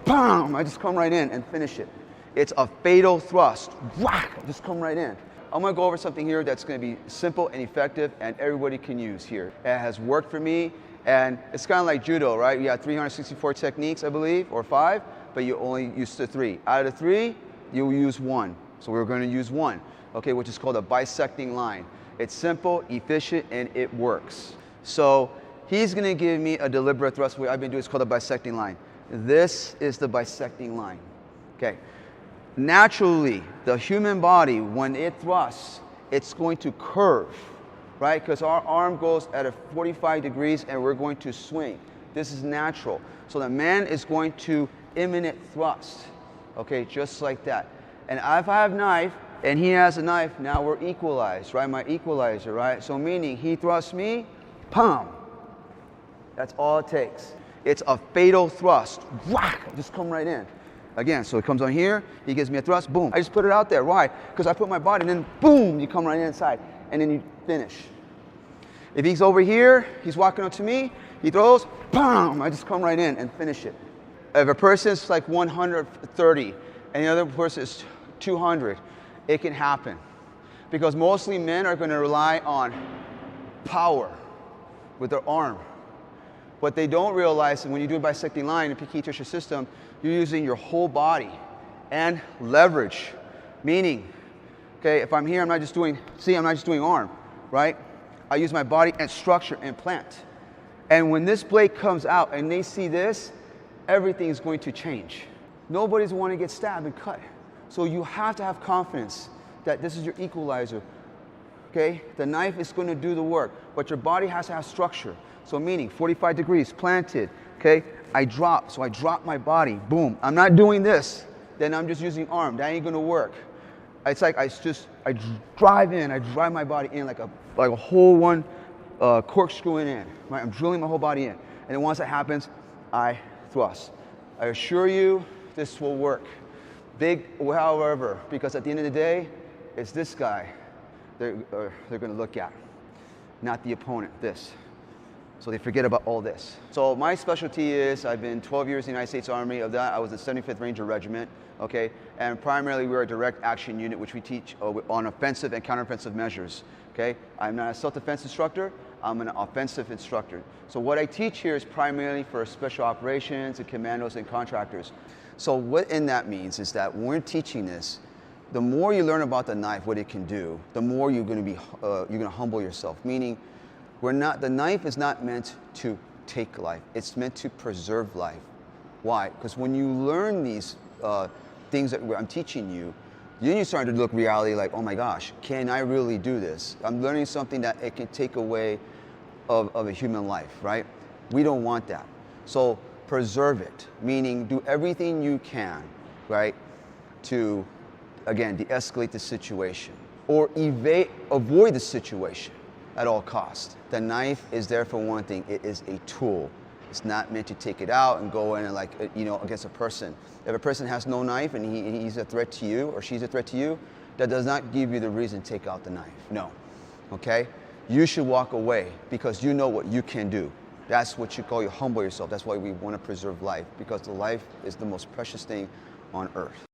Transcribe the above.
bam, I just come right in and finish it. It's a fatal thrust. Whack, just come right in. I'm gonna go over something here that's gonna be simple and effective and everybody can use here. It has worked for me, and it's kind of like judo, right? You got 364 techniques, I believe, or 5, but you only use the 3. Out of the 3, you use 1. So we're gonna use 1, okay, which is called a bisecting line. It's simple, efficient, and it works. So he's gonna give me a deliberate thrust. What I've been doing is called a bisecting line. This is the bisecting line, okay? Naturally, the human body, when it thrusts, it's going to curve, right? Because our arm goes at a 45 degrees and we're going to swing. This is natural. So the man is going to imminent thrust, okay, just like that. And if I have a knife and he has a knife, now we're equalized, right? My equalizer, right? So meaning he thrusts me, pum. That's all it takes. It's a fatal thrust. Whack, just come right in. Again, so it comes on here, he gives me a thrust, boom. I just put it out there. Why? Because I put my body, and then boom, you come right inside, and then you finish. If he's over here, he's walking up to me, he throws, boom, I just come right in and finish it. If a person's like 130 and the other person is 200, it can happen. Because mostly men are going to rely on power with their arm. What they don't realize is when you do a bisecting line in the Peking Tissue System, you're using your whole body and leverage. Meaning, okay, if I'm here, I'm not just doing arm, right? I use my body and structure and plant. And when this blade comes out and they see this, everything is going to change. Nobody's want to get stabbed and cut. So you have to have confidence that this is your equalizer. Okay? The knife is going to do the work, but your body has to have structure. So meaning 45 degrees, planted, okay? I drop, so I drop my body, boom. I'm not doing this, then I'm just using arm. That ain't gonna work. It's like I drive my body in like a whole one corkscrewing in, right? I'm drilling my whole body in. And then once that happens, I thrust. I assure you, this will work. Big, however, because at the end of the day, it's this guy they're gonna look at, not the opponent, this. So they forget about all this. So my specialty is, I've been 12 years in the United States Army. Of that, I was the 75th Ranger Regiment, okay? And primarily, we're a direct action unit, which we teach on offensive and counteroffensive measures, okay? I'm not a self-defense instructor, I'm an offensive instructor. So what I teach here is primarily for special operations and commandos and contractors. So what that means is that when we're teaching this, the more you learn about the knife, what it can do, the more you're gonna humble yourself, meaning, the knife is not meant to take life. It's meant to preserve life. Why? Because when you learn these things that I'm teaching you, then you start to look reality like, oh my gosh, can I really do this? I'm learning something that it can take away of a human life, right? We don't want that. So preserve it, meaning do everything you can, right, to, again, de-escalate the situation or avoid the situation at all costs. The knife is there for one thing. It is a tool. It's not meant to take it out and go in and against a person. If a person has no knife and he's a threat to you or she's a threat to you, that does not give you the reason to take out the knife. No, okay? You should walk away because you know what you can do. That's what you humble yourself. That's why we want to preserve life, because the life is the most precious thing on earth.